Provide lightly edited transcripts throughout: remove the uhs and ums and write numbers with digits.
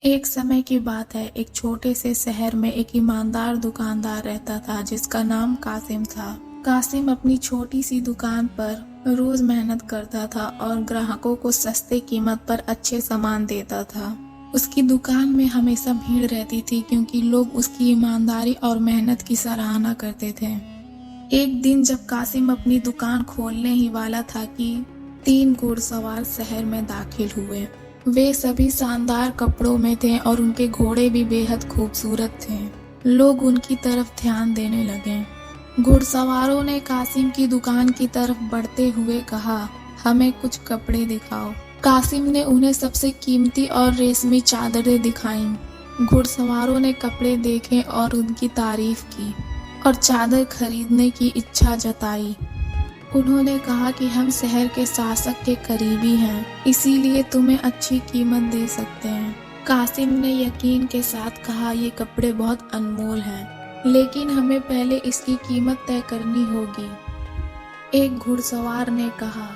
एक समय की बात है, एक छोटे से शहर में एक ईमानदार दुकानदार रहता था जिसका नाम कासिम था। कासिम अपनी छोटी सी दुकान पर रोज मेहनत करता था और ग्राहकों को सस्ते कीमत पर अच्छे सामान देता था। उसकी दुकान में हमेशा भीड़ रहती थी क्योंकि लोग उसकी ईमानदारी और मेहनत की सराहना करते थे। एक दिन जब कासिम अपनी दुकान खोलने ही वाला था कि 3 घुड़सवार शहर में दाखिल हुए। वे सभी शानदार कपड़ों में थे और उनके घोड़े भी बेहद खूबसूरत थे। लोग उनकी तरफ ध्यान देने लगे। घुड़सवारों ने कासिम की दुकान की तरफ बढ़ते हुए कहा, हमें कुछ कपड़े दिखाओ। कासिम ने उन्हें सबसे कीमती और रेशमी चादरें दिखाईं। घुड़सवारों ने कपड़े देखे और उनकी तारीफ की और चादर खरीदने की इच्छा जताई। उन्होंने कहा कि हम शहर के शासक के करीबी हैं, इसीलिए तुम्हें अच्छी कीमत दे सकते हैं। कासिम ने यकीन के साथ कहा, ये कपड़े बहुत अनमोल हैं, लेकिन हमें पहले इसकी कीमत तय करनी होगी। एक घुड़सवार ने कहा,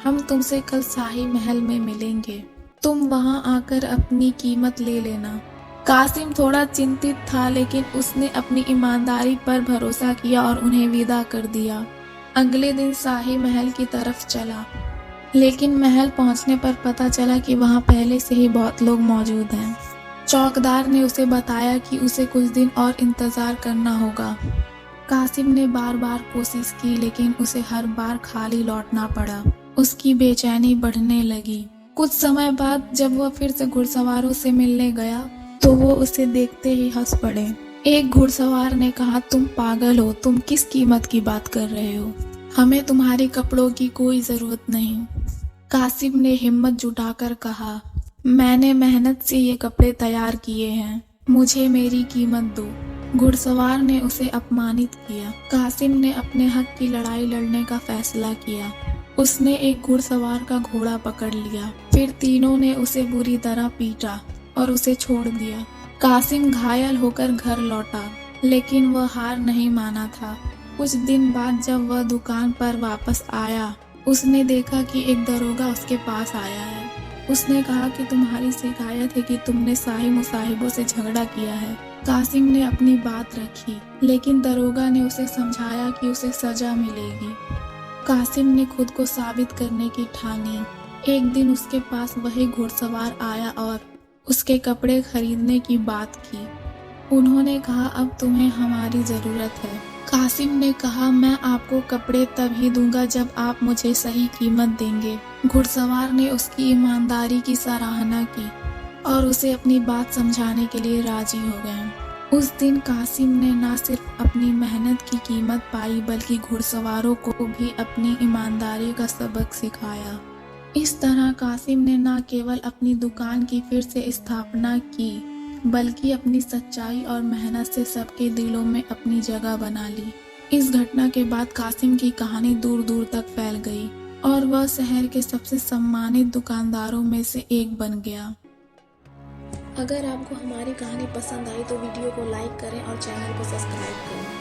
हम तुमसे कल शाही महल में मिलेंगे, तुम वहां आकर अपनी कीमत ले लेना। कासिम थोड़ा चिंतित था, लेकिन उसने अपनी ईमानदारी पर भरोसा किया और उन्हें विदा कर दिया। अगले दिन शाही महल की तरफ चला, लेकिन महल पहुंचने पर पता चला कि वहां पहले से ही बहुत लोग मौजूद हैं। चौकीदार ने उसे बताया कि उसे कुछ दिन और इंतजार करना होगा। कासिम ने बार बार कोशिश की, लेकिन उसे हर बार खाली लौटना पड़ा। उसकी बेचैनी बढ़ने लगी। कुछ समय बाद जब वह फिर से घुड़सवारों से मिलने गया तो वो उसे देखते ही हंस पड़े। एक घुड़सवार ने कहा, तुम पागल हो, तुम किस कीमत की बात कर रहे हो? हमें तुम्हारे कपड़ों की कोई जरूरत नहीं। कासिम ने हिम्मत जुटाकर कहा, मैंने मेहनत से ये कपड़े तैयार किए हैं, मुझे मेरी कीमत दो। घुड़सवार ने उसे अपमानित किया। कासिम ने अपने हक की लड़ाई लड़ने का फैसला किया। उसने एक घुड़सवार का घोड़ा पकड़ लिया, फिर तीनों ने उसे बुरी तरह पीटा और उसे छोड़ दिया। कासिम घायल होकर घर लौटा, लेकिन वह हार नहीं माना था। कुछ दिन बाद जब वह दुकान पर वापस आया, उसने देखा कि एक दरोगा उसके पास आया है। उसने कहा कि तुम्हारी शिकायत है कि तुमने शाही मुसाहिबों से झगड़ा किया है। कासिम ने अपनी बात रखी, लेकिन दरोगा ने उसे समझाया कि उसे सजा मिलेगी। कासिम ने खुद को साबित करने की ठानी। एक दिन उसके पास वही घुड़सवार आया और उसके कपड़े खरीदने की बात की। उन्होंने कहा, अब तुम्हें हमारी जरूरत है। कासिम ने कहा, मैं आपको कपड़े तभी दूंगा जब आप मुझे सही कीमत देंगे। घुड़सवार ने उसकी ईमानदारी की सराहना की और उसे अपनी बात समझाने के लिए राजी हो गए। उस दिन कासिम ने न सिर्फ अपनी मेहनत की कीमत पाई, बल्कि घुड़सवारों को भी अपनी ईमानदारी का सबक सिखाया। इस तरह कासिम ने न केवल अपनी दुकान की फिर से स्थापना की, बल्कि अपनी सच्चाई और मेहनत से सबके दिलों में अपनी जगह बना ली। इस घटना के बाद कासिम की कहानी दूर दूर तक फैल गई और वह शहर के सबसे सम्मानित दुकानदारों में से एक बन गया। अगर आपको हमारी कहानी पसंद आई तो वीडियो को लाइक करें और चैनल को सब्सक्राइब करें।